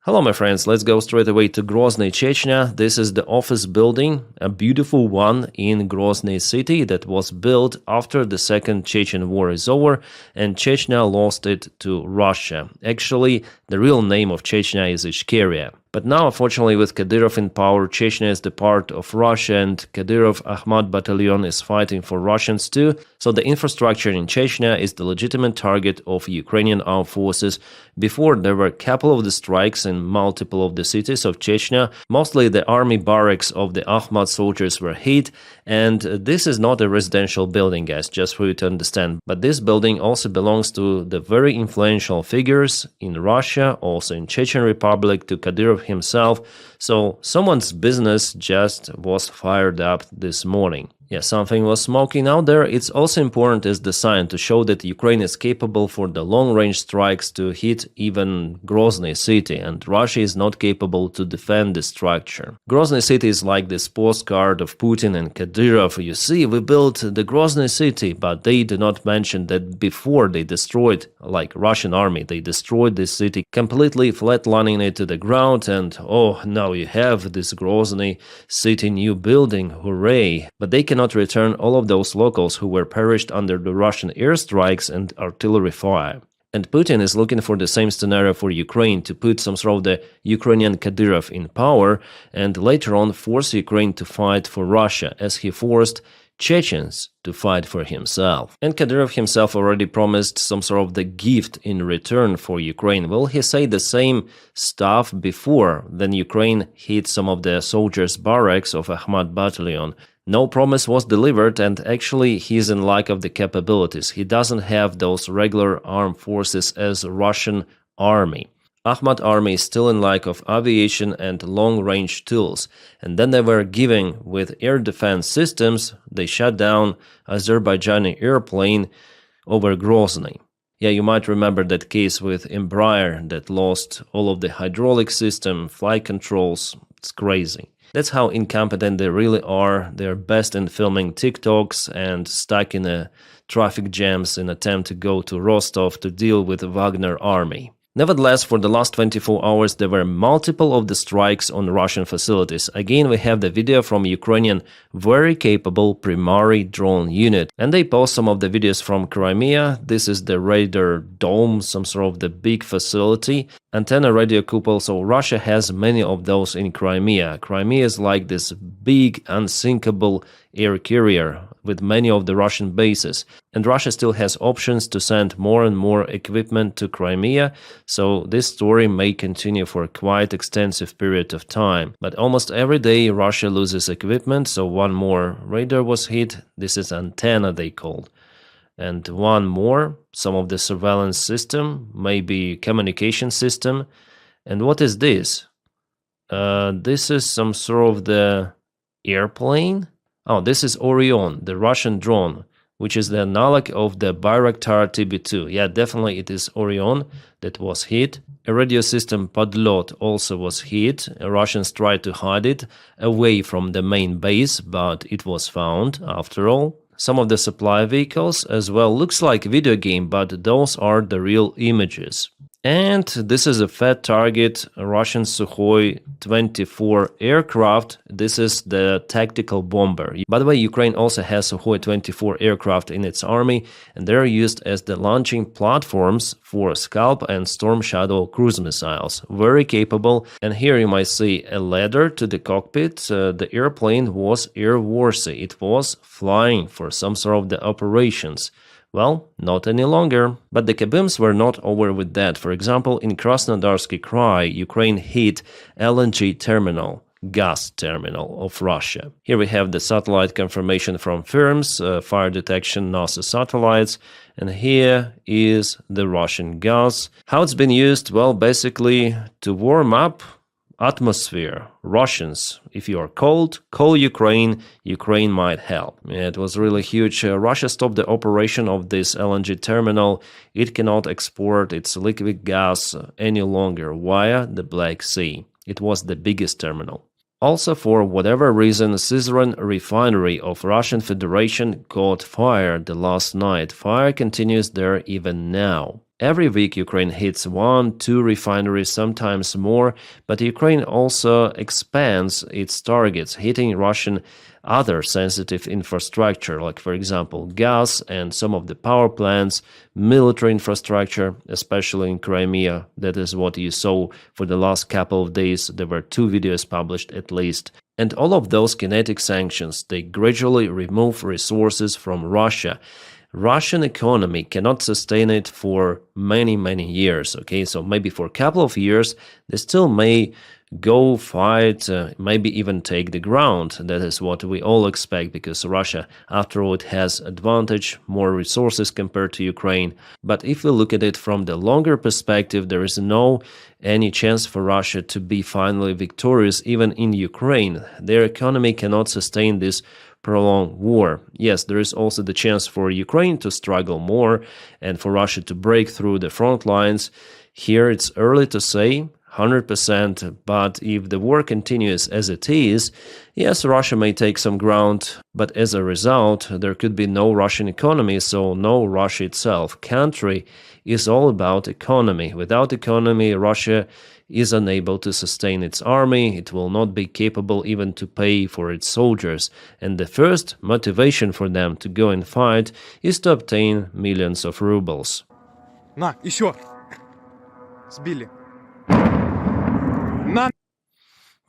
Hello my friends, let's go straight away to Groznyi, Chechnya. This is the office building, a beautiful one in Groznyi city that was built after the Second Chechen War is over and Chechnya lost it to Russia. Actually, the real name of Chechnya is Ichkeria. But now, unfortunately, with Kadyrov in power, Chechnya is the part of Russia and Kadyrov Akhmat battalion is fighting for Russians too. So the infrastructure in Chechnya is the legitimate target of Ukrainian armed forces. Before, there were a couple of the strikes in multiple of the cities of Chechnya. Mostly the army barracks of the Akhmat soldiers were hit. And this is not a residential building, guys, just for you to understand. But this building also belongs to the very influential figures in Russia, also in Chechen Republic, to Kadyrov himself. So someone's business just was fired up this morning. Yeah, something was smoking out there. It's also important as the sign to show that Ukraine is capable for the long-range strikes to hit even Groznyi city, and Russia is not capable to defend the structure. Groznyi city is like this postcard of Putin and Kadyrov. You see, we built the Groznyi city, but they do not mention that before they destroyed, like Russian army, they destroyed this city, completely flatlining it to the ground, and oh, now you have this Groznyi city new building, hooray! But they cannot return all of those locals who were perished under the Russian airstrikes and artillery fire. And Putin is looking for the same scenario for Ukraine, to put some sort of the Ukrainian Kadyrov in power and later on force Ukraine to fight for Russia, as he forced Chechens to fight for himself. And Kadyrov himself already promised some sort of the gift in return for Ukraine. Will he say the same stuff before then Ukraine hit some of the soldiers' barracks of Akhmat battalion? No promise was delivered, and actually he's in lack of the capabilities. He doesn't have those regular armed forces as Russian army. Akhmat army is still in lack of aviation and long-range tools, and then they were giving with air defense systems. They shut down Azerbaijani airplane over Groznyi. Yeah, you might remember that case with Embraer that lost all of the hydraulic system, flight controls. It's crazy. That's how incompetent they really are. They're best in filming TikToks and stuck in traffic jams in attempt to go to Rostov to deal with the Wagner army. Nevertheless, for the last 24 hours, there were multiple of the strikes on Russian facilities. Again, we have the video from Ukrainian very capable primary drone unit. And they post some of the videos from Crimea. This is the radar dome, some sort of the big facility. Antenna radio couple, so Russia has many of those in Crimea. Crimea is like this big, unsinkable air carrier with many of the Russian bases. And Russia still has options to send more and more equipment to Crimea, so this story may continue for a quite extensive period of time. But almost every day Russia loses equipment, so one more radar was hit. This is antenna they called. And one more, some of the surveillance system, maybe communication system. And what is this? This is some sort of the airplane? Oh, this is Orion, the Russian drone, which is the analog of the Bayraktar TB2. Yeah, definitely it is Orion that was hit. A radio system Podlot also was hit. Russians tried to hide it away from the main base, but it was found after all. Some of the supply vehicles as well. Looks like a video game, but those are the real images. And this is a fat target, a Russian Sukhoi 24 aircraft. This is the tactical bomber. By the way, Ukraine also has Sukhoi 24 aircraft in its army, and they're used as the launching platforms for Scalp and Storm Shadow cruise missiles. Very capable. And here you might see a ladder to the cockpit. The airplane was airworthy. It was flying for some sort of the operations. Well, not any longer. But the Kabooms were not over with that. For example, in Krasnodarsky Krai, Ukraine hit LNG terminal, gas terminal of Russia. Here we have the satellite confirmation from firms, fire detection, NASA satellites. And here is the Russian gas. How it's been used? Well, basically to warm up atmosphere. Russians, if you are cold, call Ukraine. Ukraine might help. It was really huge. Russia stopped the operation of this LNG terminal. It cannot export its liquid gas any longer via the Black Sea. It was the biggest terminal. Also, for whatever reason, Syzran refinery of Russian Federation caught fire the last night. Fire continues there even now. Every week Ukraine hits 1-2 refineries, sometimes more, but Ukraine also expands its targets, hitting Russian other sensitive infrastructure, like for example gas and some of the power plants, military infrastructure, especially in Crimea. That is what you saw for the last couple of days. There were 2 videos published at least. And all of those kinetic sanctions, they gradually remove resources from Russia. Russian economy cannot sustain it for many years, okay? So maybe for a couple of years, they still may go fight, maybe even take the ground. That is what we all expect, because Russia, after all, it has advantage, more resources compared to Ukraine. But if we look at it from the longer perspective, there is no any chance for Russia to be finally victorious even in Ukraine. Their economy cannot sustain this prolonged war. Yes, there is also the chance for Ukraine to struggle more and for Russia to break through the front lines. Here it's early to say 100%, but if the war continues as it is, yes, Russia may take some ground, but as a result, there could be no Russian economy, so no Russia itself. Country is all about economy. Without economy, Russia is unable to sustain its army. It will not be capable even to pay for its soldiers. And the first motivation for them to go and fight is to obtain millions of rubles. На, еще! Сбили.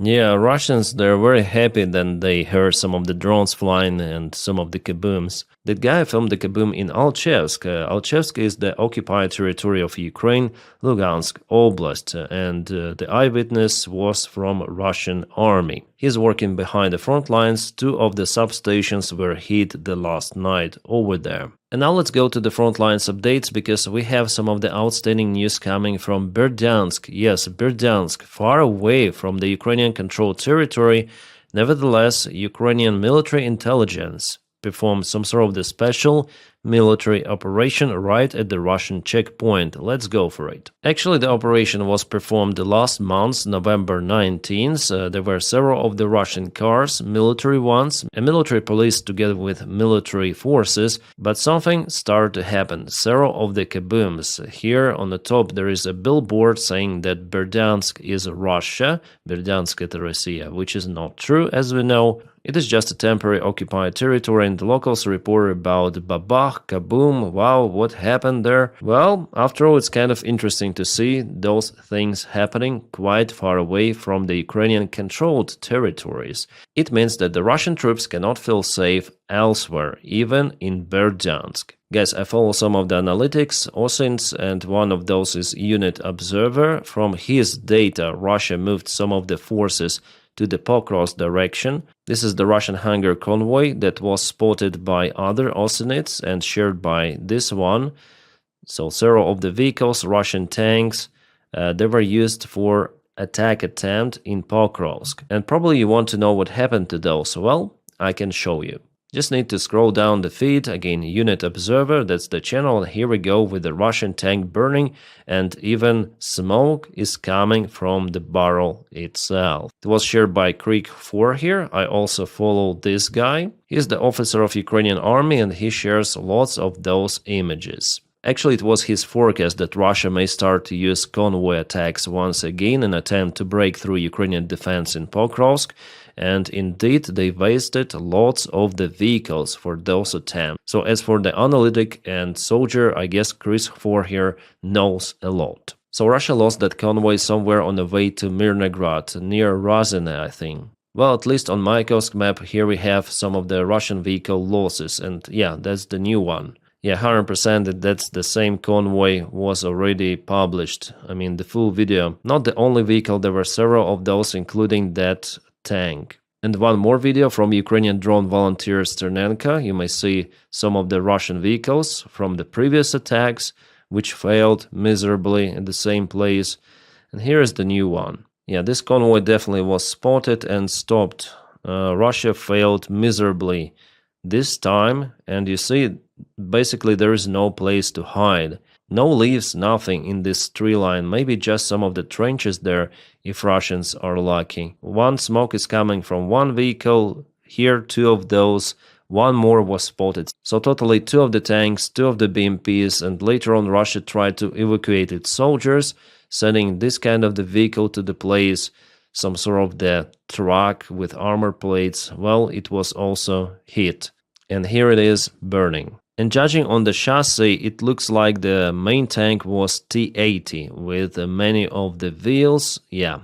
Yeah, Russians, they're very happy that they heard some of the drones flying and some of the Kabooms. That guy filmed the Kaboom in Alchevsk. Alchevsk is the occupied territory of Ukraine, Lugansk Oblast, and the eyewitness was from Russian army. He's working behind the front lines. 2 of the substations were hit the last night over there. And now let's go to the front lines updates, because we have some of the outstanding news coming from Berdyansk. Yes, Berdyansk, far away from the Ukrainian-controlled territory. Nevertheless, Ukrainian military intelligence performed some sort of the special military operation right at the Russian checkpoint. Let's go for it. Actually, the operation was performed last month, November 19th. There were several of the Russian cars, military ones, a military police together with military forces, but something started to happen. Several of the Kabooms. Here on the top there is a billboard saying that Berdyansk is Russia, Berdyansk это Россия, which is not true, as we know. It is just a temporary occupied territory, and the locals report about Babach, Kaboom. Wow, what happened there? Well, after all, it's kind of interesting to see those things happening quite far away from the Ukrainian-controlled territories. It means that the Russian troops cannot feel safe elsewhere, even in Berdyansk. Guys, I follow some of the analytics, OSINTs, and one of those is Unit Observer. From his data, Russia moved some of the forces to the Pokrovsk direction. This is the Russian hunger convoy that was spotted by other OSINTs and shared by this one. So several of the vehicles, Russian tanks, they were used for attack attempt in Pokrovsk. And probably you want to know what happened to those. Well, I can show you. Just need to scroll down the feed, again Unit Observer, that's the channel. Here we go with the Russian tank burning, and even smoke is coming from the barrel itself. It was shared by Creek 4 here. I also follow this guy. He's the officer of Ukrainian army and he shares lots of those images. Actually, it was his forecast that Russia may start to use convoy attacks once again in an attempt to break through Ukrainian defense in Pokrovsk. And indeed, they wasted lots of the vehicles for those attempts. So as for the analytic and soldier, I guess Chris 4 here knows a lot. So Russia lost that convoy somewhere on the way to Mirnograd, near Rozyne, I think. Well, at least on Mykovsk map, here we have some of the Russian vehicle losses. And yeah, that's the new one. Yeah, 100% that's the same convoy was already published. I mean, the full video. Not the only vehicle, there were several of those, including that tank. And one more video from Ukrainian drone volunteer Sternenko. You may see some of the Russian vehicles from the previous attacks, which failed miserably in the same place. And here is the new one. Yeah, this convoy definitely was spotted and stopped. Russia failed miserably this time, and you see, basically there is no place to hide. No leaves, nothing in this tree line, maybe just some of the trenches there if Russians are lucky. One smoke is coming from one vehicle, here 2 of those, one more was spotted. So totally 2 of the tanks, 2 of the BMPs, and later on Russia tried to evacuate its soldiers, sending this kind of the vehicle to the place, some sort of the truck with armor plates. Well, it was also hit. And here it is burning. And judging on the chassis, it looks like the main tank was T-80 with many of the wheels. Yeah,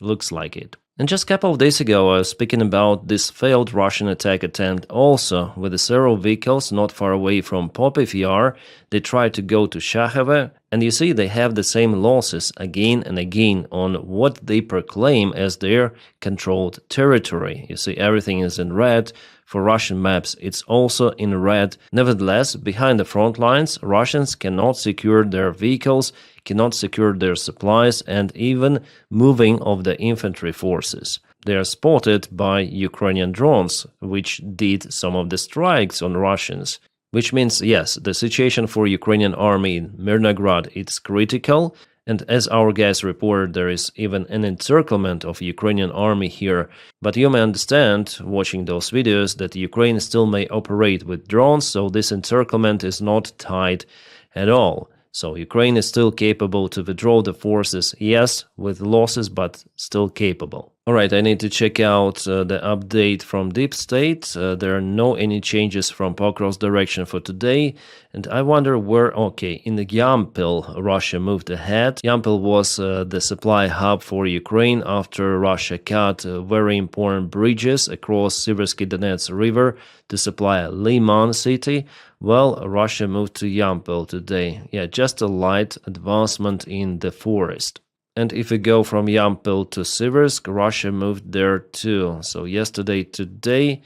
looks like it. And just a couple of days ago, I was speaking about this failed Russian attack attempt also with the several vehicles not far away from Popov Yar. They tried to go to Shakhove, and you see they have the same losses again and again on what they proclaim as their controlled territory. You see everything is in red. For Russian maps, it's also in red. Nevertheless, behind the front lines, Russians cannot secure their vehicles, cannot secure their supplies, and even moving of the infantry forces. They are spotted by Ukrainian drones, which did some of the strikes on Russians. Which means, yes, the situation for Ukrainian army in Mirnograd is critical. And as our guys reported, there is even an encirclement of Ukrainian army here. But you may understand, watching those videos, that Ukraine still may operate with drones, so this encirclement is not tight at all. So Ukraine is still capable to withdraw the forces, yes, with losses, but still capable. Alright, I need to check out the update from Deep State. There are no any changes from Pokrov's direction for today. And I wonder where, okay, in the Yampil, Russia moved ahead. Yampil was the supply hub for Ukraine after Russia cut very important bridges across Siversky Donets River to supply Liman city. Well, Russia moved to Yampil today. Yeah, just a light advancement in the forest. And if we go from Yampil to Siversk, Russia moved there too. So yesterday, today,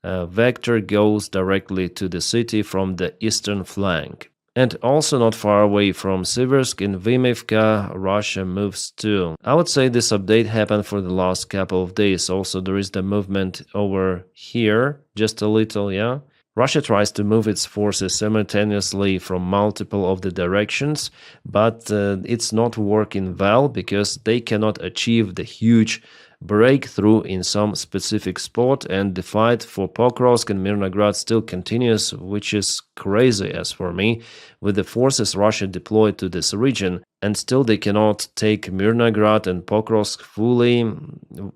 Vector goes directly to the city from the eastern flank. And also not far away from Siversk, in Vimivka, Russia moves too. I would say this update happened for the last couple of days. Also, there is the movement over here, just a little, yeah. Russia tries to move its forces simultaneously from multiple of the directions, but it's not working well because they cannot achieve the huge breakthrough in some specific spot, and the fight for Pokrovsk and Mirnograd still continues, which is crazy as for me, with the forces Russia deployed to this region, and still they cannot take Mirnograd and Pokrovsk fully.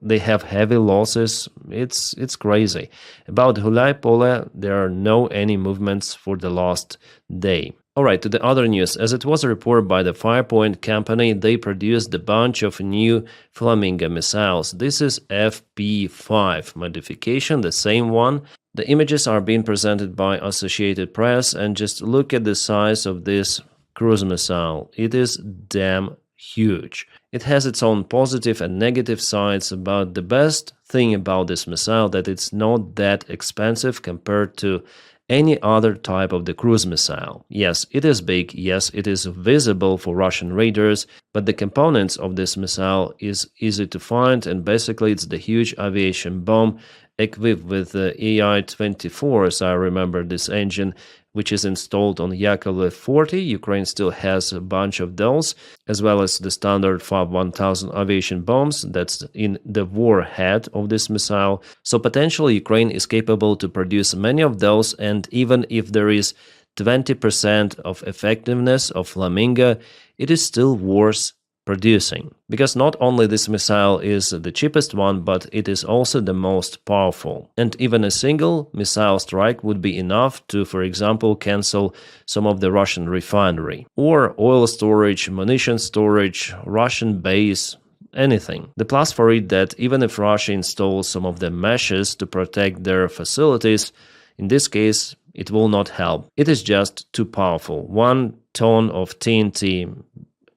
They have heavy losses. It's crazy. About Hulaypole, there are no any movements for the last day. Alright, to the other news. As it was reported by the Firepoint company, they produced a bunch of new Flamingo missiles. This is FP5 modification, the same one. The images are being presented by Associated Press, and just look at the size of this cruise missile. It is damn huge. It has its own positive and negative sides, but the best thing about this missile that it's not that expensive compared to any other type of the cruise missile. Yes, it is big, yes, it is visible for Russian radars, but the components of this missile is easy to find, and basically it's the huge aviation bomb equipped with the AI-24, as I remember this engine, which is installed on Yakovlev 40. Ukraine still has a bunch of those, as well as the standard FAB-1000 aviation bombs that's in the warhead of this missile. So potentially Ukraine is capable to produce many of those, and even if there is 20% of effectiveness of Flamingo, it is still worth producing. Because not only this missile is the cheapest one, but it is also the most powerful. And even a single missile strike would be enough to, for example, cancel some of the Russian refinery, or oil storage, munition storage, Russian base, anything. The plus for it that even if Russia installs some of the meshes to protect their facilities, in this case, it will not help. It is just too powerful. 1 ton of TNT,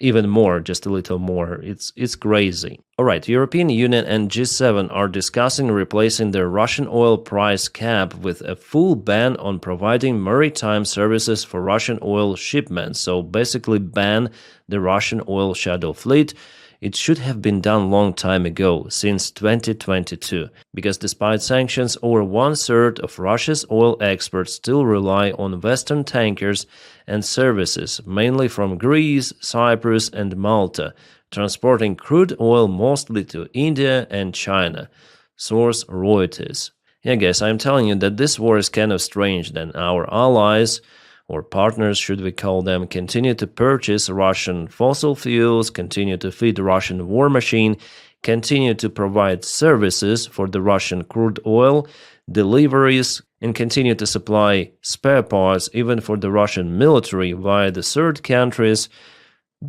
even more, just a little more. It's crazy. Alright, European Union and G7 are discussing replacing their Russian oil price cap with a full ban on providing maritime services for Russian oil shipments. So basically ban the Russian oil shadow fleet. It should have been done long time ago, since 2022, because despite sanctions, over 1/3 of Russia's oil exports still rely on Western tankers and services, mainly from Greece, Cyprus and Malta, transporting crude oil mostly to India and China. Source Reuters. Yeah, guys, I'm telling you that this war is kind of strange. Then our allies, or partners, should we call them, continue to purchase Russian fossil fuels, continue to feed the Russian war machine, continue to provide services for the Russian crude oil deliveries, and continue to supply spare parts even for the Russian military via the third countries.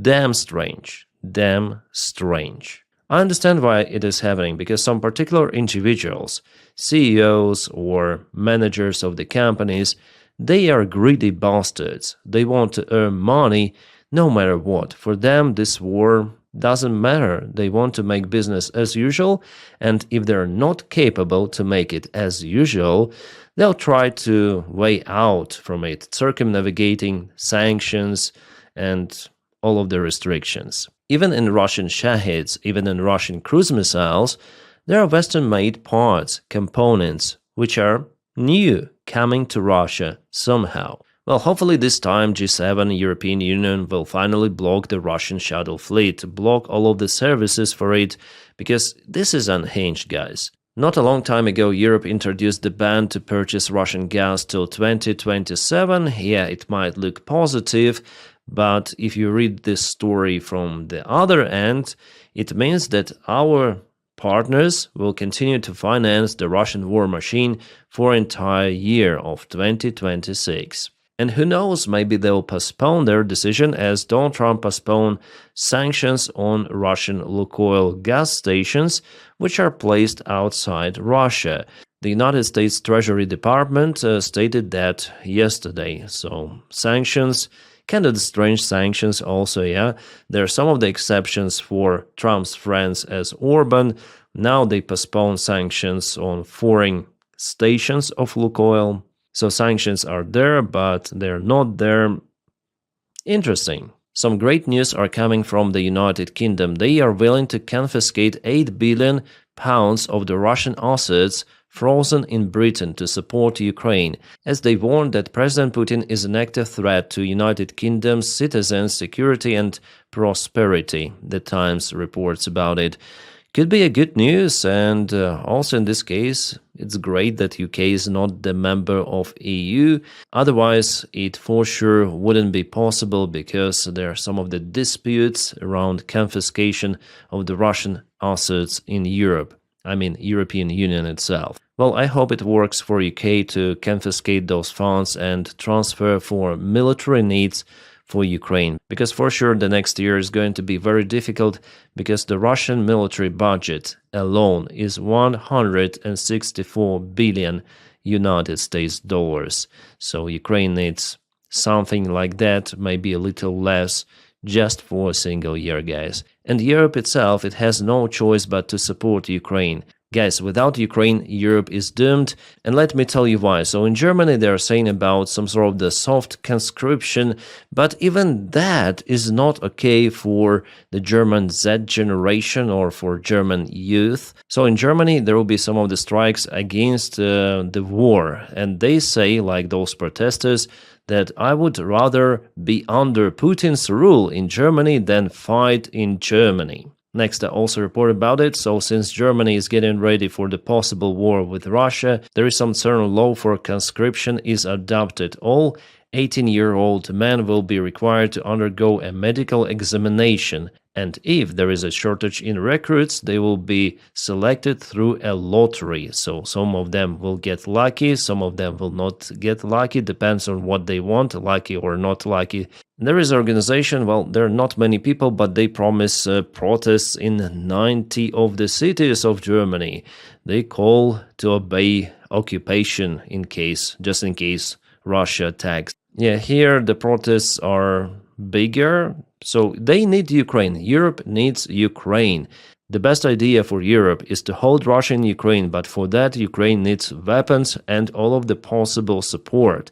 Damn strange. Damn strange. I understand why it is happening, because some particular individuals, CEOs or managers of the companies, they are greedy bastards. They want to earn money no matter what. For them, this war doesn't matter. They want to make business as usual, and if they're not capable to make it as usual, they'll try to way out from it, circumnavigating sanctions and all of the restrictions. Even in Russian Shahids, even in Russian cruise missiles, there are Western-made parts, components, which are new, coming to Russia somehow. Well, hopefully this time G7, European Union, will finally block the Russian shuttle fleet, block all of the services for it, because this is unhinged, guys. Not a long time ago, Europe introduced the ban to purchase Russian gas till 2027. Yeah, it might look positive, but if you read this story from the other end, it means that our partners will continue to finance the Russian war machine for an entire year of 2026. And who knows, maybe they'll postpone their decision as Donald Trump postponed sanctions on Russian Lukoil gas stations, which are placed outside Russia. The United States Treasury Department stated that yesterday. So sanctions, kind of strange sanctions also, yeah. There are some of the exceptions for Trump's friends as Orban. Now they postpone sanctions on foreign stations of Lukoil. So sanctions are there, but they're not there. Interesting. Some great news are coming from the United Kingdom. They are willing to confiscate £8 billion of the Russian assets frozen in Britain to support Ukraine, as they warn that President Putin is an active threat to United Kingdom's citizens' security and prosperity. The Times reports about it. Could be a good news, and also in this case, it's great that UK is not the member of EU. Otherwise, it for sure wouldn't be possible, because there are some of the disputes around confiscation of the Russian assets in Europe. I mean, European Union itself. Well, I hope it works for UK to confiscate those funds and transfer for military needs for Ukraine, because for sure the next year is going to be very difficult, because the Russian military budget alone is 164 billion United States dollars. So Ukraine needs something like that, maybe a little less, just for a single year, guys. And Europe itself, it has no choice but to support Ukraine. Guys, without Ukraine, Europe is doomed, and let me tell you why. So in Germany, they are saying about some sort of the soft conscription, but even that is not okay for the German Z generation or for German youth. So in Germany, there will be some of the strikes against the war, and they say, like those protesters, that I would rather be under Putin's rule in Germany than fight in Germany. Next, I also report about it. So since Germany is getting ready for the possible war with Russia, there is some certain law for conscription is adopted. All 18-year-old men will be required to undergo a medical examination, and if there is a shortage in recruits, they will be selected through a lottery. So some of them will get lucky, some of them will not get lucky, depends on what they want, lucky or not lucky. There is an organization, well, there are not many people, but they promise protests in 90 of the cities of Germany. They call to obey occupation just in case Russia attacks. Yeah, here the protests are bigger, so they need Ukraine. Europe needs Ukraine. The best idea for Europe is to hold Russia in Ukraine, but for that Ukraine needs weapons and all of the possible support.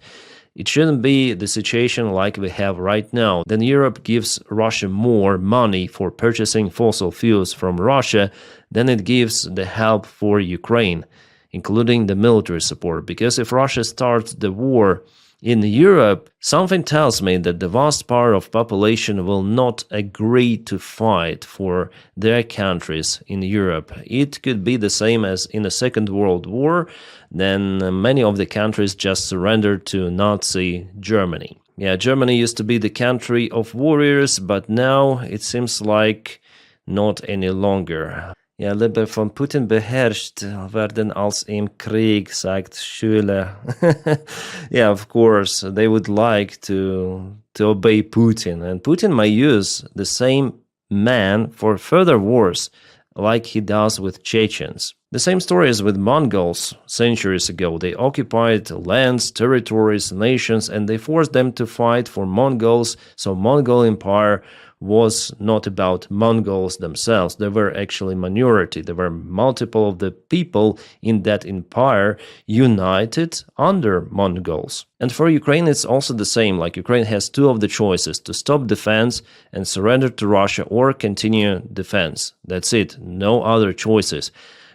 It shouldn't be the situation like we have right now. Then Europe gives Russia more money for purchasing fossil fuels from Russia than it gives the help for Ukraine, including the military support. Because if Russia starts the war In Europe, something tells me that the vast part of population will not agree to fight for their countries in Europe. It could be the same as in the Second World War, then many of the countries just surrendered to Nazi Germany. Yeah, Germany used to be the country of warriors, but now it seems like not any longer. Ja, Liebe von Putin beherrscht werden als im Krieg, sagt Schüler. Yeah, of course, they would like to obey Putin. And Putin might use the same man for further wars, like he does with Chechens. The same story is with Mongols centuries ago. They occupied lands, territories, nations, and they forced them to fight for Mongols, so Mongol Empire was not about Mongols themselves. They were actually minority. There were multiple of the people in that empire united under Mongols. And for Ukraine, it's also the same. Like Ukraine has two of the choices: to stop defense and surrender to Russia, or continue defense. That's it. No other choices.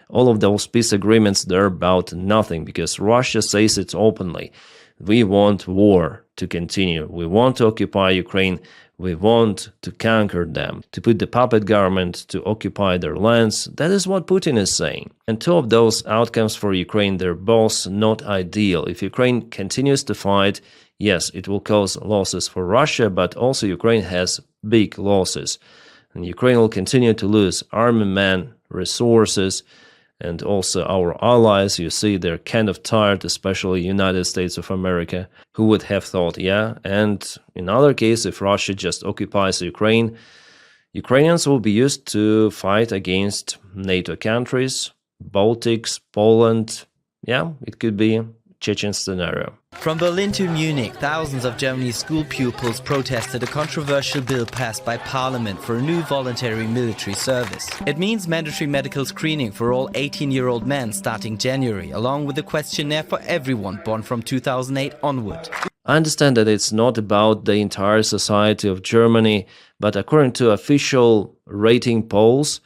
All of those peace agreements, they're about nothing, because Russia says it openly. We want war to continue. We want to occupy Ukraine. We want to conquer them, to put the puppet government to occupy their lands. That is what Putin is saying. And two of those outcomes for Ukraine, they're both not ideal. If Ukraine continues to fight, yes, it will cause losses for Russia, but also Ukraine has big losses. And Ukraine will continue to lose armament, resources, and also our allies. You see, they're kind of tired, especially United States of America. Who would have thought, yeah? And in other case, if Russia just occupies Ukraine, Ukrainians will be used to fight against NATO countries, Baltics, Poland. Yeah, it could be a Chechen scenario. From Berlin to Munich, thousands of Germany's school pupils protested a controversial bill passed by Parliament for a new voluntary military service. It means mandatory medical screening for all 18-year-old men starting January, along with a questionnaire for everyone born from 2008 onward. I understand that it's not about the entire society of Germany, but according to official rating polls,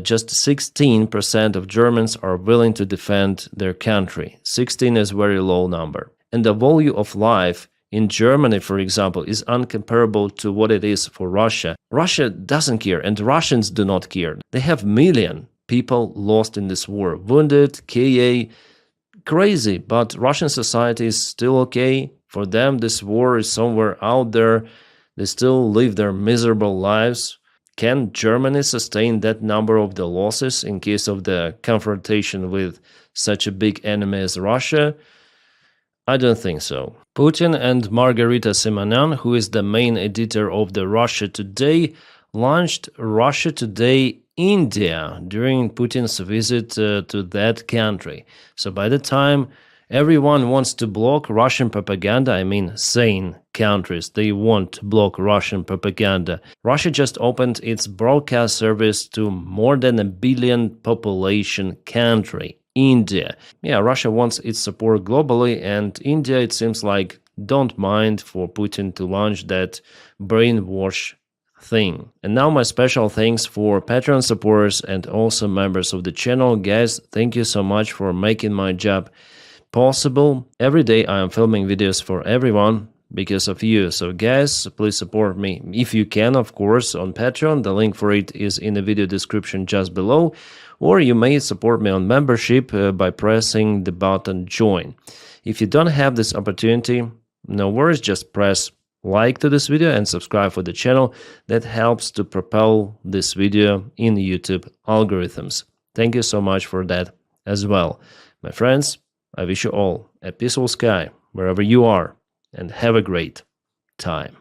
just 16% of Germans are willing to defend their country. 16 is a very low number. And the value of life in Germany, for example, is incomparable to what it is for Russia. Russia doesn't care, and Russians do not care. They have million people lost in this war, wounded, KA, crazy, but Russian society is still okay. For them, this war is somewhere out there. They still live their miserable lives. Can Germany sustain that number of the losses in case of the confrontation with such a big enemy as Russia? I don't think so. Putin and Margarita Simonyan, who is the main editor of the Russia Today, launched Russia Today India during Putin's visit to that country. So by the time everyone wants to block Russian propaganda, I mean sane countries, they want to block Russian propaganda. Russia just opened its broadcast service to more than a billion population country. India. Yeah, Russia wants its support globally, and India, it seems like, don't mind for Putin to launch that brainwash thing. And now my special thanks for Patreon supporters and also members of the channel. Guys, thank you so much for making my job possible. Every day I am filming videos for everyone because of you. So guys, please support me if you can, of course, on Patreon. The link for it is in the video description just below. Or you may support me on membership by pressing the button join. If you don't have this opportunity, no worries, just press like to this video and subscribe for the channel. That helps to propel this video in YouTube algorithms. Thank you so much for that as well. My friends, I wish you all a peaceful sky wherever you are, and have a great time.